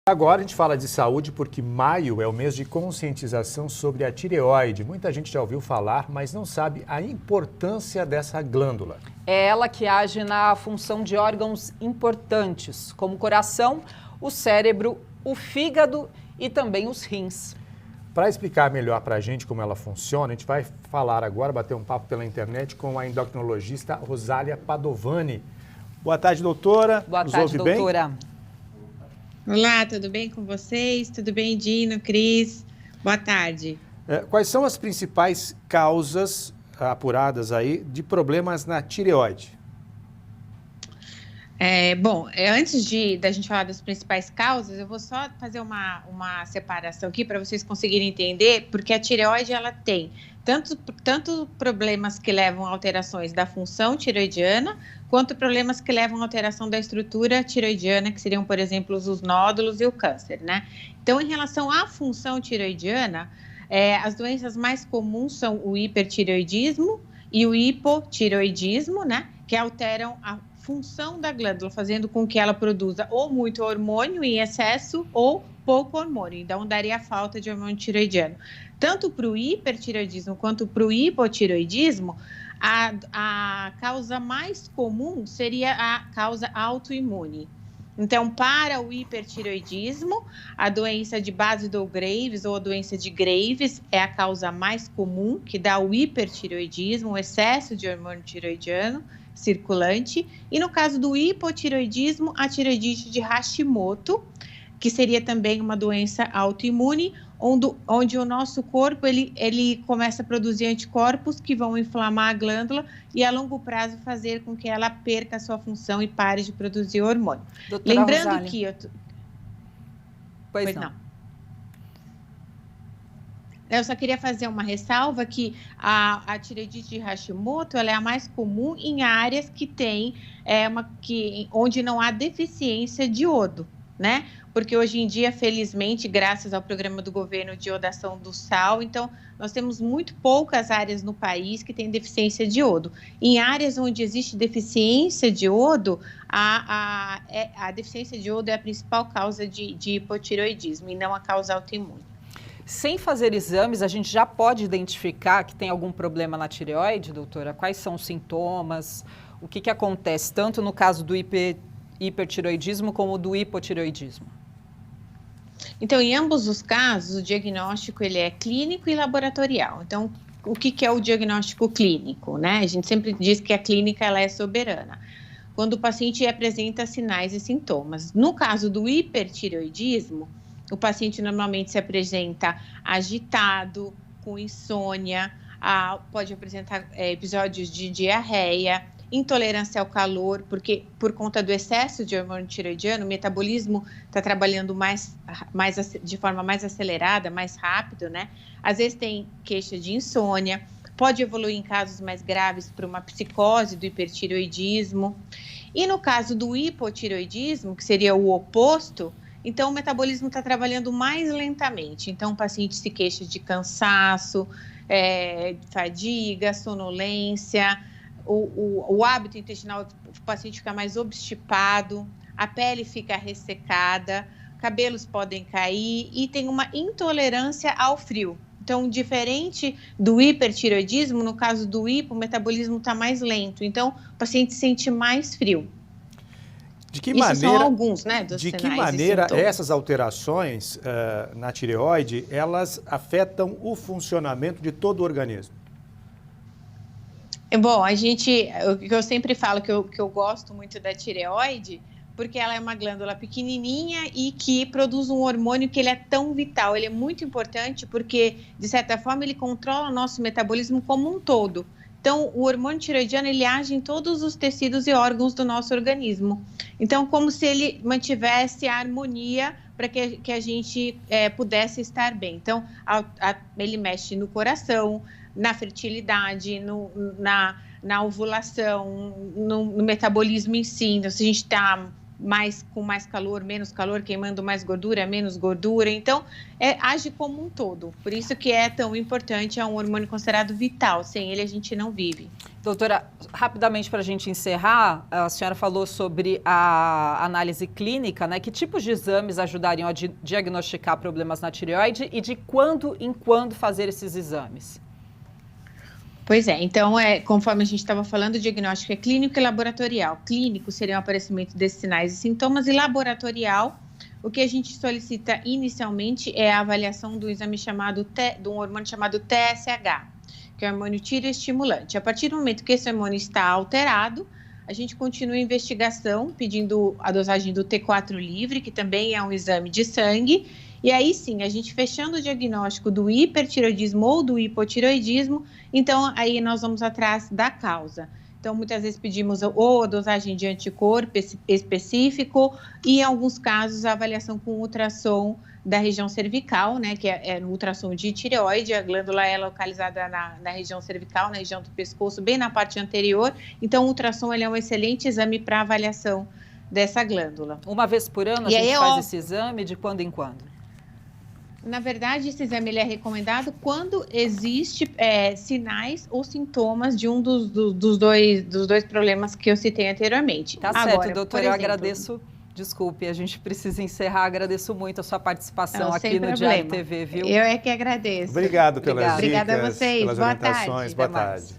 Agora a gente fala de saúde porque maio é o mês de conscientização sobre a tireoide. Muita gente já ouviu falar, mas não sabe a importância dessa glândula. É ela que age na função de órgãos importantes, como o coração, o cérebro, o fígado e também os rins. Para explicar melhor para a gente como ela funciona, a gente vai falar agora, bater um papo pela internet com a endocrinologista Rosália Padovani. Boa tarde, doutora. Boa tarde, doutora. Olá, tudo bem com vocês? Tudo bem, Dino, Cris? Boa tarde. Quais são as principais causas apuradas aí de problemas na tireoide? Antes da gente falar das principais causas, eu vou só fazer uma separação aqui para vocês conseguirem entender, porque a tireoide ela tem tanto problemas que levam a alterações da função tireoidiana, quanto problemas que levam a alteração da estrutura tireoidiana, que seriam, por exemplo, os nódulos e o câncer, né? Então, em relação à função tireoidiana, as doenças mais comuns são o hipertireoidismo e o hipotireoidismo, né? Que alteram a função da glândula, fazendo com que ela produza ou muito hormônio em excesso ou pouco hormônio. Então, daria a falta de hormônio tireoidiano. Tanto para o hipertireoidismo quanto para o hipotireoidismo, a causa mais comum seria a causa autoimune. Então, para o hipertireoidismo, a doença de Basedowell-Graves ou a doença de Graves é a causa mais comum, que dá o hipertireoidismo, o excesso de hormônio tireoidiano circulante. E no caso do hipotireoidismo, a tireoidite de Hashimoto, que seria também uma doença autoimune, onde o nosso corpo ele começa a produzir anticorpos que vão inflamar a glândula e a longo prazo fazer com que ela perca a sua função e pare de produzir hormônio. Doutora Lembrando Rosália. que... Pois não. Eu só queria fazer uma ressalva que a tireoidite de Hashimoto ela é a mais comum em áreas que tem onde não há deficiência de iodo, né? Porque hoje em dia, felizmente, graças ao programa do governo de iodação do sal, então nós temos muito poucas áreas no país que têm deficiência de iodo. Em áreas onde existe deficiência de iodo, a deficiência de iodo é a principal causa de hipotireoidismo e não a causa autoimune. Sem fazer exames, a gente já pode identificar que tem algum problema na tireoide, doutora? Quais são os sintomas? O que acontece tanto no caso do hipertireoidismo como do hipotireoidismo? Então, em ambos os casos, o diagnóstico ele é clínico e laboratorial. Então, o que é o diagnóstico clínico, né? A gente sempre diz que a clínica ela é soberana. Quando o paciente apresenta sinais e sintomas. No caso do hipertireoidismo, o paciente normalmente se apresenta agitado, com insônia, pode apresentar episódios de diarreia, intolerância ao calor, porque por conta do excesso de hormônio tireoidiano, o metabolismo está trabalhando de forma mais acelerada, mais rápido, né? Às vezes tem queixa de insônia, pode evoluir em casos mais graves para uma psicose do hipertireoidismo. E no caso do hipotireoidismo, que seria o oposto, então o metabolismo está trabalhando mais lentamente. Então o paciente se queixa de cansaço, fadiga, sonolência, o hábito intestinal, o paciente fica mais obstipado, a pele fica ressecada, cabelos podem cair e tem uma intolerância ao frio. Então, diferente do hipertireoidismo, no caso do hipo, o metabolismo está mais lento. Então, o paciente sente mais frio. De que Isso maneira, são alguns, né, dos de que sinais e maneira sintomas. essas alterações na tireoide, elas afetam o funcionamento de todo o organismo? Bom, o que eu sempre falo que eu gosto muito da tireoide, porque ela é uma glândula pequenininha e que produz um hormônio que ele é tão vital, ele é muito importante porque, de certa forma, ele controla o nosso metabolismo como um todo. Então, o hormônio tireoidiano, ele age em todos os tecidos e órgãos do nosso organismo. Então, como se ele mantivesse a harmonia para que a gente pudesse estar bem. Então, ele mexe no coração, na fertilidade, na ovulação, no metabolismo em si. Então, se a gente está com mais calor, menos calor, queimando mais gordura, menos gordura. Então, age como um todo. Por isso que é tão importante, é um hormônio considerado vital. Sem ele, a gente não vive. Doutora, rapidamente para a gente encerrar, a senhora falou sobre a análise clínica, né? Que tipos de exames ajudariam a diagnosticar problemas na tireoide e de quando em quando fazer esses exames? Pois é, então, conforme a gente estava falando, o diagnóstico é clínico e laboratorial. Clínico seria o aparecimento desses sinais e sintomas, e laboratorial, o que a gente solicita inicialmente é a avaliação do exame de um hormônio chamado TSH, que é o hormônio tireoestimulante. A partir do momento que esse hormônio está alterado, a gente continua a investigação, pedindo a dosagem do T4 livre, que também é um exame de sangue, e aí sim, a gente fechando o diagnóstico do hipertireoidismo ou do hipotireoidismo, então aí nós vamos atrás da causa. Então, muitas vezes pedimos ou a dosagem de anticorpo específico e, em alguns casos, a avaliação com ultrassom da região cervical, né, que é no ultrassom de tireoide. A glândula é localizada na região cervical, na região do pescoço, bem na parte anterior. Então, o ultrassom ele é um excelente exame para avaliação dessa glândula. Uma vez por ano a gente faz esse exame, de quando em quando? Na verdade, esse exame ele é recomendado quando existe sinais ou sintomas de um dos dois problemas que eu citei anteriormente. Tá certo, doutora, eu agradeço. Desculpe, a gente precisa encerrar. Agradeço muito a sua participação aqui no Diário TV, viu? Eu é que agradeço. Obrigado pelas dicas, Obrigada a vocês. pelas orientações. Boa tarde.